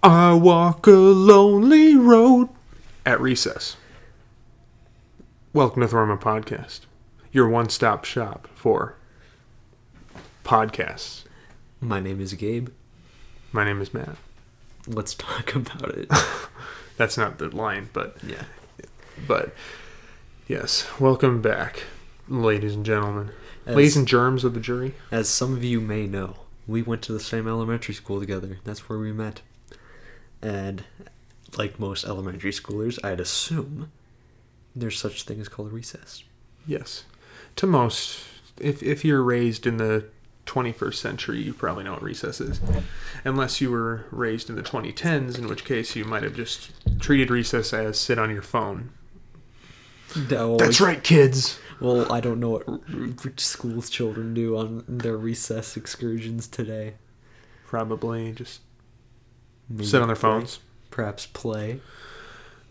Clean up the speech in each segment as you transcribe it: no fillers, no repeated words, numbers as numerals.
I walk a lonely road at recess. Welcome to ThorinMutt Podcast, your one-stop shop for podcasts. My name is Gabe. My name is Matt. Let's talk about it. That's not the line, but Yeah. But yes, welcome back, ladies and gentlemen. As- Ladies and germs of the jury. As some of you may know, we went to the same elementary school together. That's where we met. And like most elementary schoolers, I'd assume there's such thing as called a recess. Yes. To most, if you're raised in the 21st century, you probably know what recess is. Unless you were raised in the 2010s, in which case you might have just treated recess as sit on your phone. That's right, kids. Well, I don't know what school's children do on their recess excursions today. Probably just Maybe sit on their play. phones. Perhaps play.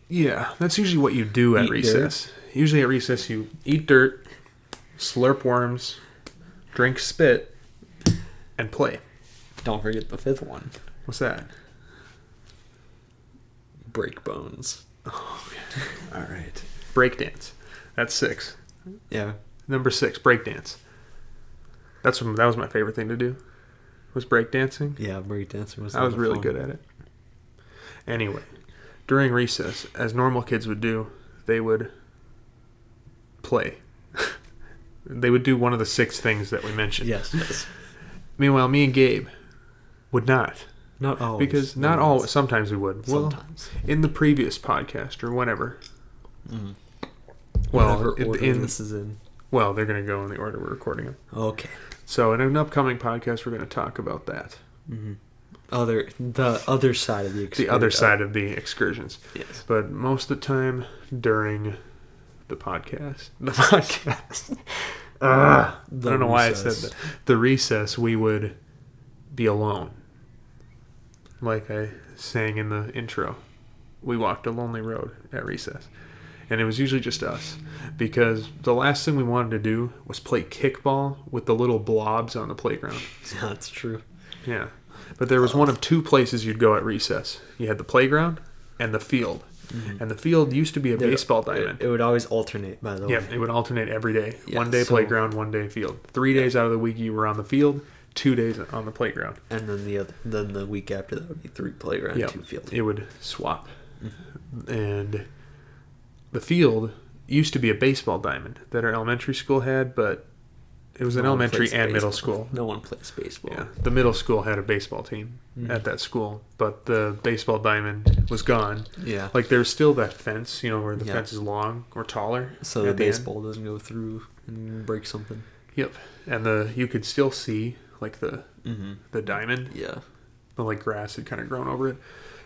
Yeah, that's usually what you do at Eat recess. Usually at recess you eat dirt, slurp worms, drink spit, and play. Don't forget the fifth one. What's that? Break bones. Oh, okay. All right. Breakdance. That's 6. Yeah. Number 6, breakdance. That was my favorite thing to do. Was breakdancing. Yeah, breakdancing was. I was really fun. good at it. Anyway, during recess, as normal kids would do, they would play. They would do one of the 6 things that we mentioned. Yes. Meanwhile, me and Gabe would not. Not always. Because not always. Sometimes we would. Sometimes. Well, in the previous podcast or whenever. Mm. Well, Whatever order this is in. Well, they're going to go in the order we're recording them. Okay. So in an upcoming podcast, we're going to talk about that. Mm-hmm. The other side of the excursion. The other side of the excursions. Yes. But most of the time during the podcast. I don't know why I said that. The recess, we would be alone. Like I sang in the intro. We walked a lonely road at recess. And it was usually just us. Because the last thing we wanted to do was play kickball with the little blobs on the playground. Yeah, that's true. Yeah. But there was one of 2 places you'd go at recess. You had the playground and the field. Mm-hmm. And the field used to be a baseball diamond. It would always alternate, by the way. Yeah, it would alternate every day. Yeah, one day playground, one day field. 3 days out of the week you were on the field, 2 days on the playground. And then the week after that would be 3 playground, 2 field. It would swap. Mm-hmm. And the field used to be a baseball diamond that our elementary school had, but it was an elementary and middle school. No one plays baseball. Yeah, the middle school had a baseball team at that school, but the baseball diamond was gone. Yeah. Like there's still that fence, where the fence is long or taller. So the baseball doesn't go through and break something. Yep. And you could still see like the diamond. Yeah. But like grass had kind of grown over it.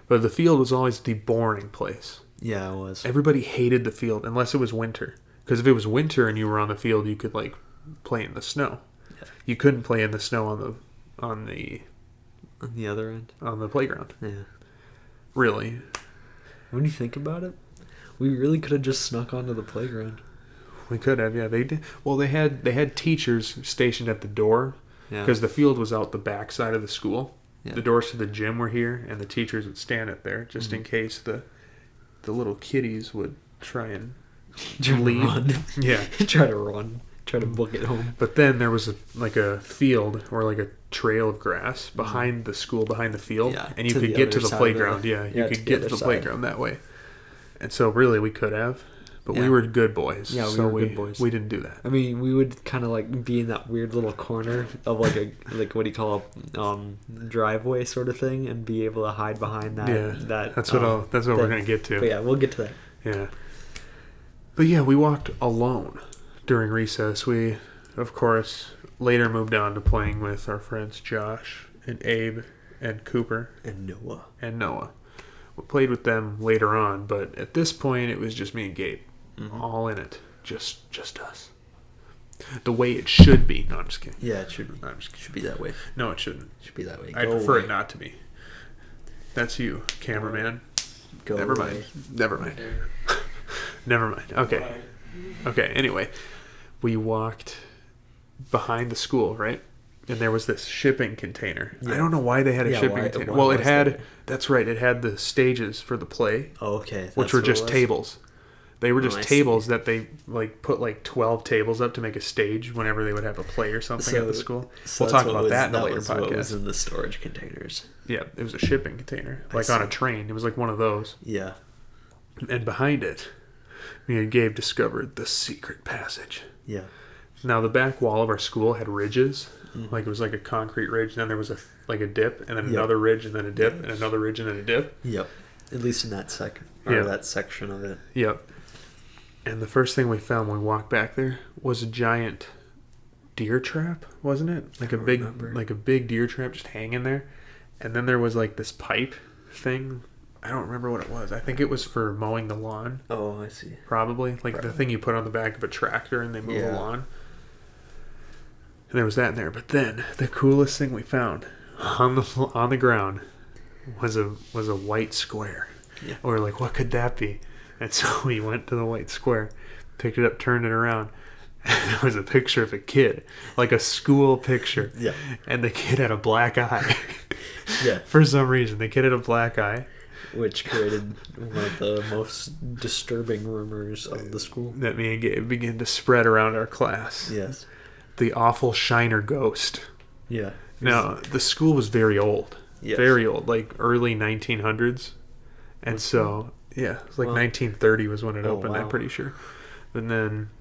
But the field was always the boring place. Yeah, it was. Everybody hated the field unless it was winter. Because if it was winter and you were on the field, you could like play in the snow. Yeah. You couldn't play in the snow on the other end. On the playground. Yeah. Really. When you think about it, we really could have just snuck onto the playground. We could have, yeah. They did. Well, they had teachers stationed at the door because the field was out the back side of the school. Yeah. The doors to the gym were here, and the teachers would stand it there just in case the little kiddies would try and leave. Run. Yeah. Try to book it home. But then there was a field or like a trail of grass behind the school, behind the field, and you could get to the playground. You could get to the playground that way. And so really we could have, but we were good boys. Yeah, we were good boys. We didn't do that. I mean, we would kind of like be in that weird little corner of like what do you call driveway sort of thing, and be able to hide behind that. Yeah, that's what we're gonna get to. But yeah, we'll get to that. Yeah. But yeah, we walked alone during recess. We, of course, later moved on to playing with our friends Josh and Abe and Cooper. And Noah. We played with them later on, but at this point it was just me and Gabe. Mm-hmm. All in it. Just us. The way it should be. No, I'm just kidding. Yeah, it should. No, it should be that way. No, it shouldn't. It should be that way. I prefer it not to be. That's you, cameraman. Never mind. Never mind. Okay, anyway. We walked behind the school, right? and there was this shipping container. Yeah. I don't know why they had a shipping container. Well, it had... there? That's right. It had the stages for the play. Oh, okay. Which were just tables. They were just tables see. that they like put like 12 tables up to make a stage whenever they would have a play or something at the school. So we'll talk about that in a later podcast. What was in the storage containers? Yeah, it was a shipping container, like on a train. It was like one of those. Yeah. And behind it, me and Gabe discovered the secret passage. Yeah. Now the back wall of our school had ridges, like it was like a concrete ridge. And then there was a dip, and then another ridge, and then a dip, and another ridge, and then a dip. Yep. At least in that that section of it. Yep. And the first thing we found when we walked back there was a giant deer trap, wasn't it? Like a big deer trap just hanging there. And then there was like this pipe thing. I don't remember what it was. I think it was for mowing the lawn. Oh, I see. Probably. The thing you put on the back of a tractor and they move the lawn. And there was that in there. But then the coolest thing we found on the ground was a white square. Yeah. We were like, what could that be? And so we went to the white square, picked it up, turned it around, and there was a picture of a kid, like a school picture. Yeah. And the kid had a black eye. Yeah. For some reason, the kid had a black eye. Which created one of the most disturbing rumors of the school. That me and Gabe began to spread around our class. Yes. The awful Shiner ghost. Yeah. Now, the school was very old. Yes. Very old, like early 1900s. And so... Yeah, it's like 1930 was when it opened, wow. I'm pretty sure. And then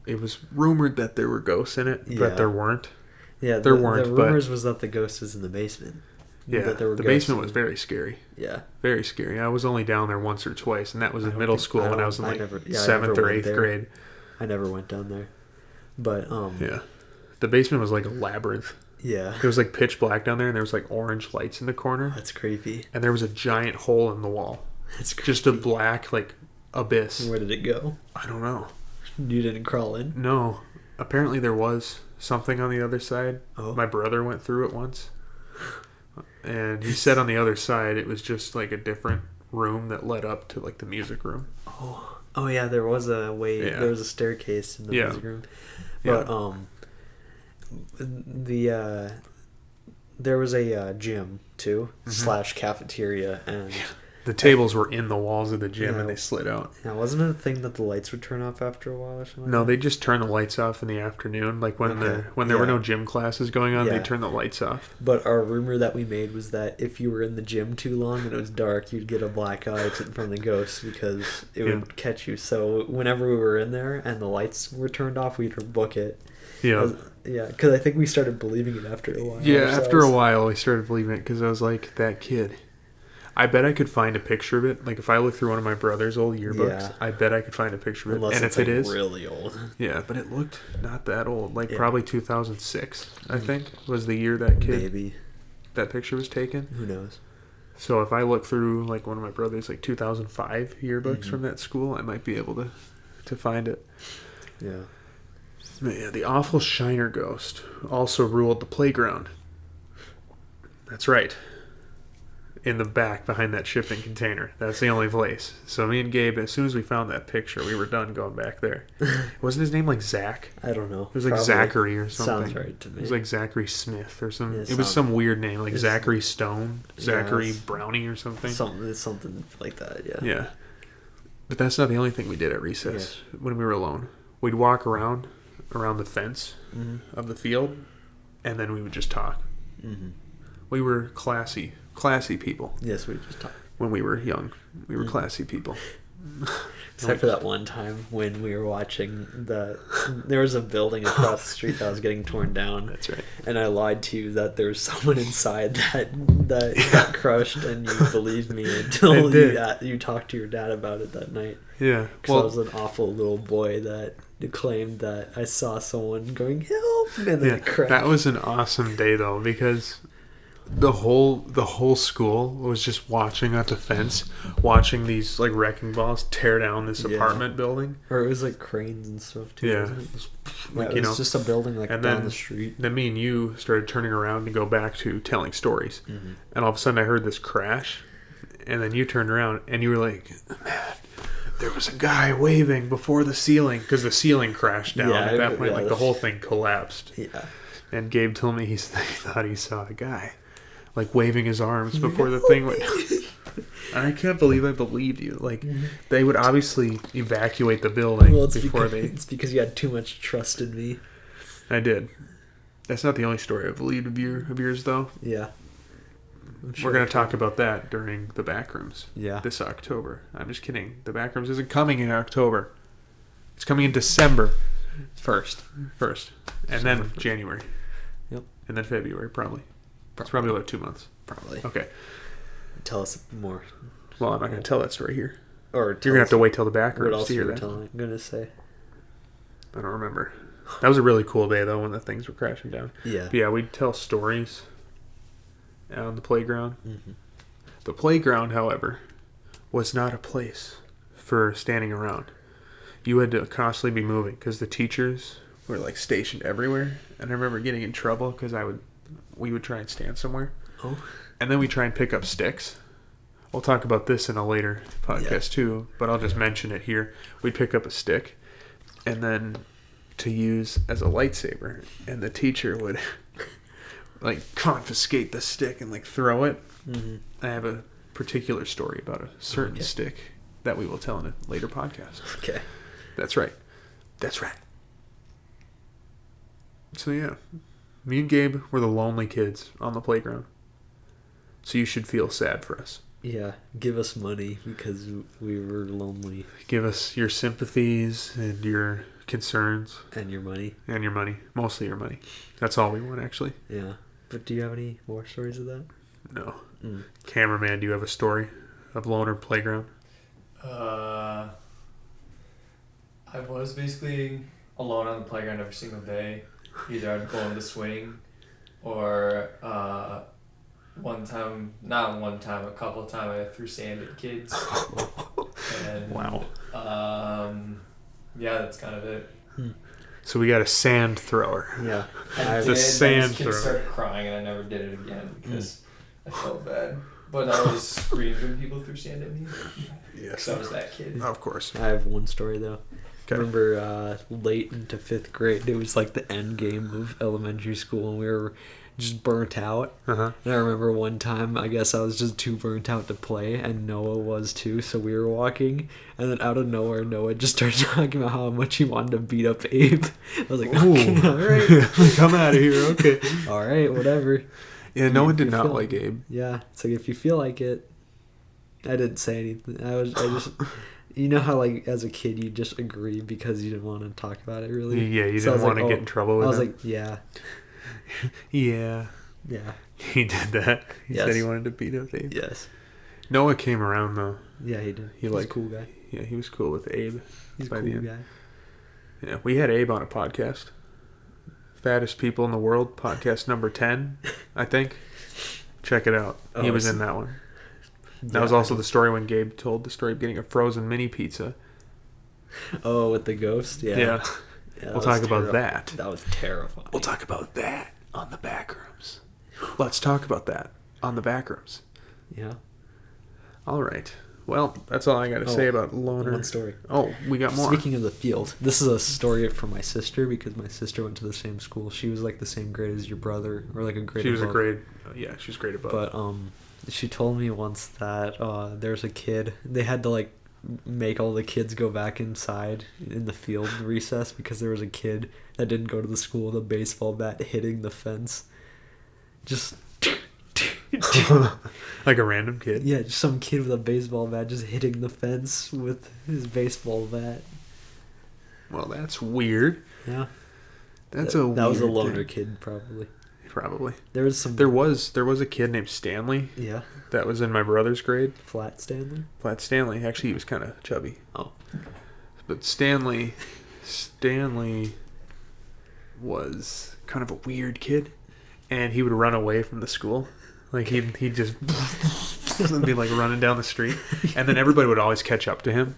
it was rumored that there were ghosts in it, but there weren't. Yeah, there weren't. The rumors was that the ghost is in the basement. Yeah, that there were the basement was very scary. Yeah. Very scary. I was only down there once or twice, and that was in middle school when I was in like 7th or 8th grade. I never went down there. But, yeah. The basement was like a labyrinth. Yeah. It was like pitch black down there, and there was like orange lights in the corner. That's creepy. And there was a giant hole in the wall. That's creepy. Just a black, like, abyss. Where did it go? I don't know. You didn't crawl in? No. Apparently there was something on the other side. Oh. My brother went through it once. And he said on the other side it was just like a different room that led up to like the music room. Oh yeah, there was a way. Yeah. There was a staircase in the music room. But there was a gym too / cafeteria, and the tables were in the walls of the gym and they slid out. Yeah, wasn't it a thing that the lights would turn off after a while or something? No, they just turn the lights off in the afternoon. Like when there were no gym classes going on, they turn the lights off. But our rumor that we made was that if you were in the gym too long and it was dark, you'd get a black eye from the ghost because it would catch you. So whenever we were in there and the lights were turned off, we'd book it. Yeah. Because I think we started believing it after a while. Yeah, after a while we started believing it because I was like, that kid. I bet I could find a picture of it. Like if I look through one of my brother's old yearbooks, I bet I could find a picture of it. Unless and it's if it is really old. Yeah, but it looked not that old. Like probably 2006, I think, was the year that that picture was taken. Who knows? So if I look through like one of my brother's like 2005 yearbooks from that school, I might be able to find it. Yeah. But yeah, the awful Shiner ghost also ruled the playground. That's right. In the back behind that shipping container. That's the only place. So me and Gabe, as soon as we found that picture, we were done going back there. Wasn't his name like Zach? I don't know. It was like Zachary or something. Sounds right to me. It was like Zachary Smith or some. It was some weird name like Zachary Stone, Zachary Brownie or something. Something like that. Yeah. Yeah. But that's not the only thing we did at recess when we were alone. We'd walk around the fence of the field, and then we would just talk. Mm-hmm. We were classy people. Yes, we just talked. When we were young, we were classy people. Except for that one time when we were watching there was a building across the street that was getting torn down. That's right. And I lied to you that there was someone inside that got crushed, and you believed me until you talked to your dad about it that night. Yeah. Because I was an awful little boy that claimed that I saw someone going, help, and then it crashed. That was an awesome day though, because the whole school was just watching at the fence, watching these like wrecking balls tear down this apartment building. Or it was like cranes and stuff too. Yeah, it was just a building like down the street. Then me and you started turning around to go back to telling stories, and all of a sudden I heard this crash, and then you turned around and you were like, "Man, there was a guy waving before the ceiling," because the ceiling crashed down at that point. Like the whole thing collapsed. Yeah. And Gabe told me he thought he saw a guy, like, waving his arms before the thing went. I can't believe I believed you. Like, they would obviously evacuate the building before they... It's because you had too much trust in me. I did. That's not the only story I believed of yours, though. Yeah. We're going to talk about that during the Backrooms. Yeah. This October. I'm just kidding. The Backrooms isn't coming in October. It's coming in December 1st. And then 1st. January. Yep. And then February, probably. It's probably about 2 months. Probably. Okay. Tell us more. Well, I'm not going to tell that story here. Or you're going to have to wait till the Backrooms what else to hear you were that. I'm going to say. I don't remember. That was a really cool day, though, when the things were crashing down. Yeah. But yeah, we'd tell stories on the playground. Mm-hmm. The playground, however, was not a place for standing around. You had to constantly be moving because the teachers were like stationed everywhere. And I remember getting in trouble because we would try and stand somewhere. Oh. And then we try and pick up sticks. We'll talk about this in a later podcast too, but I'll just mention it here. We'd pick up a stick and then to use as a lightsaber, and the teacher would like confiscate the stick and like throw it. Mm-hmm. I have a particular story about a certain stick that we will tell in a later podcast. Okay. That's right. So yeah, me and Gabe were the lonely kids on the playground. So you should feel sad for us. Yeah, give us money because we were lonely. Give us your sympathies and your concerns. And your money. Mostly your money. That's all we want, actually. Yeah. But do you have any more stories of that? No. Cameraman, do you have a story of loner playground? I was basically alone on the playground every single day. Either I'd go on the swing or a couple of times I threw sand at kids. And, wow. Yeah, that's kind of it. So we got a sand thrower. Yeah. The sand thrower. Kids started crying and I never did it again because I felt bad. But I always screamed when people threw sand at me. Yes. So I was that kid. Of course. I have one story though. Okay. I remember late into 5th grade, it was like the end game of elementary school and we were just burnt out. Uh-huh. And I remember one time, I guess I was just too burnt out to play, and Noah was too, so we were walking, and then out of nowhere, Noah just started talking about how much he wanted to beat up Abe. I was like, okay, all right. Come out of here, okay. All right, whatever. Yeah, Noah did not like Abe. Yeah, it's like, if you feel like it, I didn't say anything. I just... You know how, like, as a kid, you just agree because you didn't want to talk about it, really? Yeah, you didn't want to get in trouble with him. I was like, yeah. Yeah. Yeah. He did that. He said he wanted to beat up Abe. Yes. Noah came around, though. Yeah, he did. He was a cool guy. Yeah, he was cool with Abe. He's a cool guy. Yeah, we had Abe on a podcast. Fattest People in the World, podcast number 10, I think. Check it out. He was in that one. That was also the story when Gabe told the story of getting a frozen mini pizza. Oh, with the ghost? Yeah. We'll talk about that. That was terrifying. We'll talk about that on the Backrooms. Let's talk about that on the Backrooms. Yeah. All right. Well, that's all I got to say about loner. One story. Oh, we got more. Speaking of the field, this is a story from my sister because my sister went to the same school. She was like the same grade as your brother, or like a grade above. She was a grade. Yeah, she was grade above. But she told me once that there's a kid. They had to like make all the kids go back inside in the field recess because there was a kid that didn't go to the school with a baseball bat hitting the fence. Just like a random kid? Yeah, just some kid with a baseball bat just hitting the fence with his baseball bat. Well, that's weird. Yeah. That was a loner kid, probably. Probably. There was a kid named Stanley. Yeah. That was in my brother's grade. Flat Stanley. Actually, he was kind of chubby. Oh. But Stanley was kind of a weird kid, and he would run away from the school. Like he'd just be like running down the street, and then everybody would always catch up to him,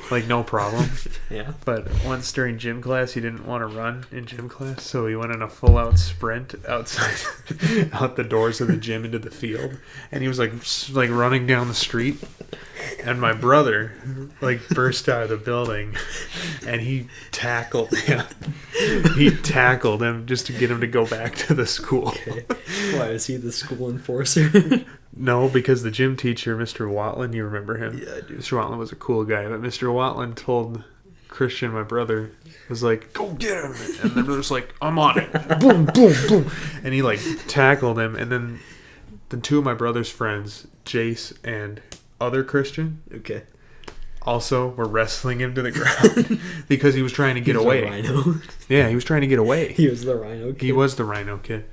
like no problem. Yeah. But once during gym class, he didn't want to run in gym class, so he went in a full-out sprint outside, out the doors of the gym into the field, and he was like running down the street, And my brother, like, burst out of the building, and he tackled him. He tackled him just to get him to go back to the school. Okay. Why, is he the school enforcer? No, because the gym teacher, Mr. Watland, you remember him? Yeah, I do. Mr. Watland was a cool guy, but Mr. Watland told Christian, my brother, was like, go get him. And the brother's like, I'm on it. Boom, boom, boom. And he, like, tackled him. And then the two of my brother's friends, Jace and other Christian, Okay. also were wrestling him to the ground because he was trying to get away. Rhino. Yeah, he was trying to get away. He was the rhino kid. He was the rhino kid.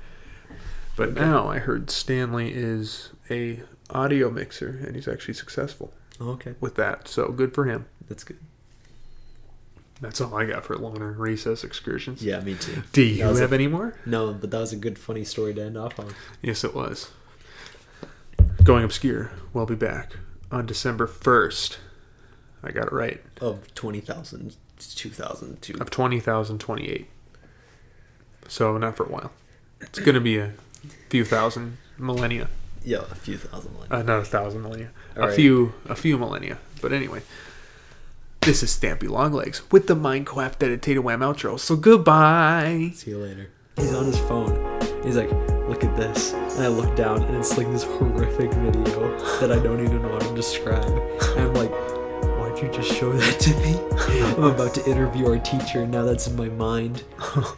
But Okay. now I heard Stanley is a audio mixer, and he's actually successful Okay. with that. So good for him. That's good. That's all I got for loner recess excursions. Yeah, me too. Do you That was have any more? No, but that was a good, funny story to end off on. Yes, it was. Going obscure. We'll be back on December 1st. I got it right. Of 20,000 to 2002. Of 20,028. So not for a while. It's going to be a few thousand millennia. Yeah, a few thousand millennia. Not 1,000 millennia. All A right. few millennia. But anyway. This is Stampy Longlegs with the Minecraft dedicated wham outro. So goodbye. See you later. He's on his phone. He's like, look at this. And I look down and it's like this horrific video that I don't even know how to describe. And I'm like, why'd you just show that to me? I'm about to interview our teacher and now that's in my mind.